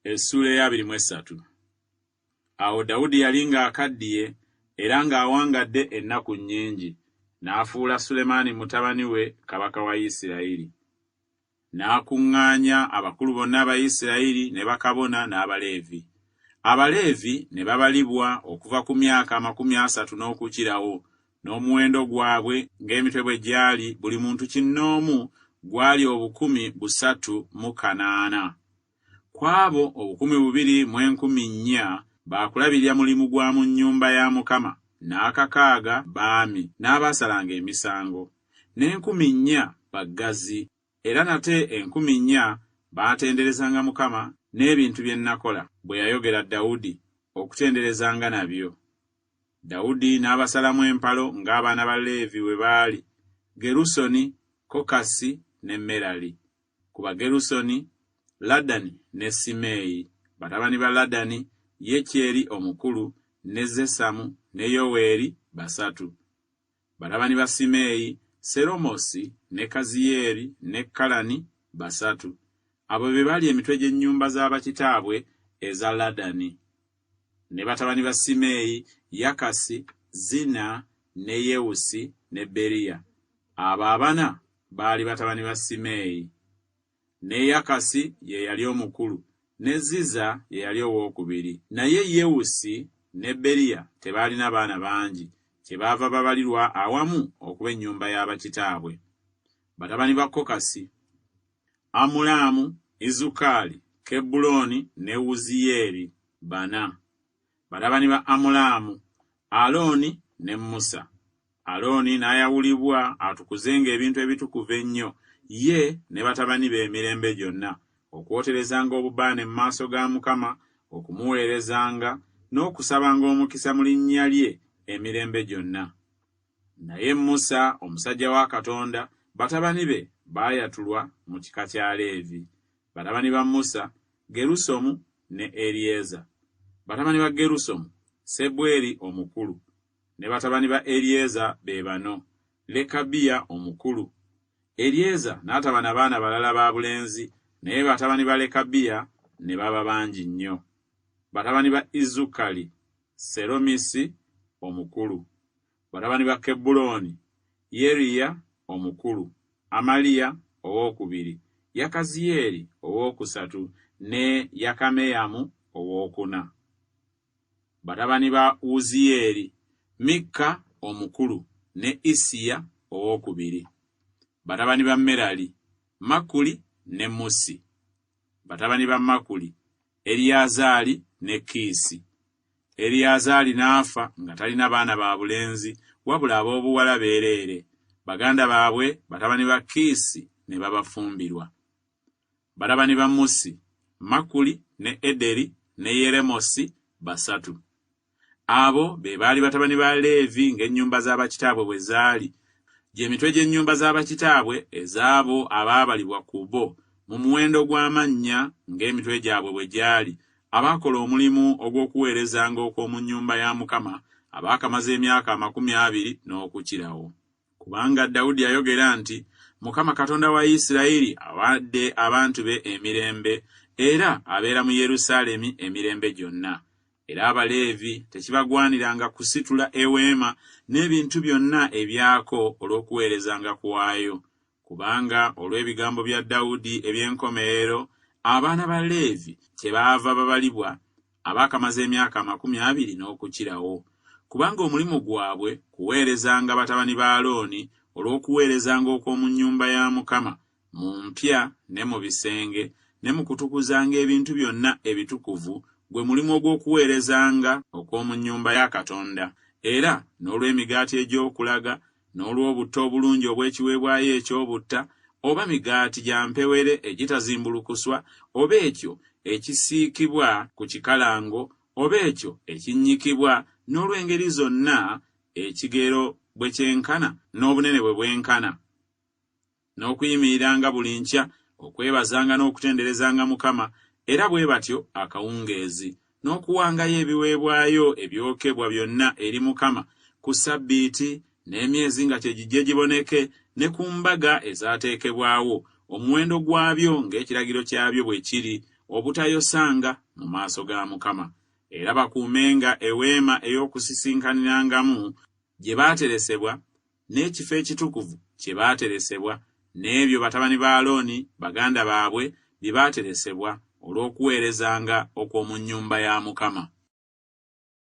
Essuula ya 23. Awo Dawudi yali ng'akaddiye era ng'awangadde ennaku nnyingi, n'afuula Sulemaani mutabani we kabaka wa Isirayiri. N'akuŋŋaanya abakulu bonna aba Isirayiri ne bakabona n'Abaleevi. Abaleevi ne babalibwa okuva ku myaka 30 n'okukirawo, n'omuwendo gwabwe ng'emitwe bwe gyali buli muntu kinnoomu gwali 380. Kwabo 2,400 baakulabirira mulimu gwa mu nnyumba ya Mukama, n'akakaaga baami n'abaasalanga emisango, n'4,000 baggazi, era nate 4,000 baatenderezanga Mukama n'ebintu bye nakola bwe yayogera Dawudi okutenderezanga nabyo. Dawudi n'abasalamu empalo ng'abaana ba Leevi bwe baali, Gerusoni, Kokasi ne Merali. Ku Bagerusoni, Ladani ne Simeeyi. Batabani ba Ladani, Yekyeri omukulu, ne Zesamu ne Yoweeri 3. Batabani ba Simeeyi, Seromosi ne Kaziyeri ne Kalani 3. Abo be baali emitwe gy'ennyumba z'abakitaabwe eza Ladani. Ne batabani ba Simeeyi, Yakasi, Zina ne Yewusi ne Beriya. Abo abana baali batabani ba Simeeyi. Ne Yakasi ye yali omukulu, ne Ziza ye yali owookubiri. Naye Yewusi ne Beriya tebaalina baana bangi, kyebaava babalirwa awamu okuba ennyumba y'abakitaabwe. Batabani ba Kokasi, Amulaamu, Izukali, Kebbulooni ne Wuziyeri 4. Batabani ba Amulaamu, Alooni ne Musa. Alooni n'ayawulibwa atukuzenga ebintu ebitukuvu ennyo, ye ne batabani be emirembe gyonna, okwoterezanga obubaane mu maaso ga Mukama, okumuweerezanga, n'okusabanga omukisa mu linnya lye emirembe gyonna. Naye Musa, omusajja wa Katonda, batabani be baayatulwa mu kika kya Leevi. Batabani ba Musa, Gerusomu ne Eryeza. Batabani ba Gerusomu, Sebweri omukulu. Ne batabani ba Eryeza be bano, Lekabiya omukulu. Eryeza n'ataba na baana balala ba bulenzi, naye batabani ba Lekabiya ne baba bangi nnyo. Batabani ba Izukali, Seromisi omukulu. Batabani ba Kebbulooni, Yeriya omukulu, Amaliya owookubiri, Yakaziyeri owookusatu ne Yakameyamu owookuna. Batabani ba Uziyeri, Mikka omukulu ne Isiya owookubiri. Batabani ba Merali, Makuli ne Musi. Batabani ba Makuli, Eriyazaali ne Kiisi. Eriyazaali n'afa nga talina baana ba bulenzi wabula ab'obuwala beereere. Baganda baabwe batabani ba Kiisi ne babafumbirwa. Batabani ba Musi, Makuli ne Ederi ne Yeremosi 3. Abo be baali batabani ba Leevi ng'ennyumba z'abakitaabwe bwe zaali, gy'emitwe gy'ennyumba z'abakitaabwe ezaabo abaabalibwa ku bo mu muwendo gw'amannya ng'emitwe gyabwe bwe gyali, abaakola omulimu ogw'okuweerezanga okw'omu nnyumba ya Mukama, abaakamaze emyaka 20 n'okukirawo. Kubanga Dawudi yayogera nti, Mukama Katonda wa Isirayiri awadde abantu be emirembe, era abeera mu Yerusaalemi emirembe gyonna. Era Abaleevi tekibagwaniranga kusitula eweema n'ebintu byonna ebyako olw'okuweerezanga kwayo. Kubanga olw'ebigambo bya Dawudi eby'enkomerero, abaana ba Leevi kyebaava babalibwa abaakamaze emyaka 20 n'okukirawo. Kubanga omulimu gwabwe kuweerezanga batabani ba Alooni olw'okuweerezanga okw'omu nnyumba ya Mukama, mu mpya ne mu bisenge, ne mu kutukuzanga ebintu byonna ebitukuvu, gwe mulimu ogw'okuweerezanga okw'omu nnyumba ya Katonda, era n'olw'emigaati egy'okulaga, n'olw'obutta obulungi obw'ekiweebwayo eky'obutta, oba migaati gya mpewere egitazimbulukuswa, oba ekyo ekisiikibwa ku kikalango, oba ekyo ekinnyikibwa, n'olw'engeri zonna ekigero bwe kyenkana n'obunene bwe bwenkana, n'okuyimiriranga buli nkya okwebazanga n'okutenderezanga Mukama, era bwe batyo akawungeezi, n'okuwangayo ebiweebwayo ebyokebwa byonna eri Mukama ku Ssabbiiti n'emyezi nga kyegijje giboneke, ne ku mbaga ezaateekebwawo, omuwendo gwabyo ng'ekiragiro kyabyo bwe kiri, obutayosanga mu maaso ga Mukama, era bakuumenga eweema ey'okusisinkanyirangamu gye baateresebwa, n'ekifo ekitukuvu kye baateresebwa, n'ebyo batabani ba Alooni baganda baabwe bye baateresebwa olw'okuweerezanga okw'omu nnyumba ya Mukama.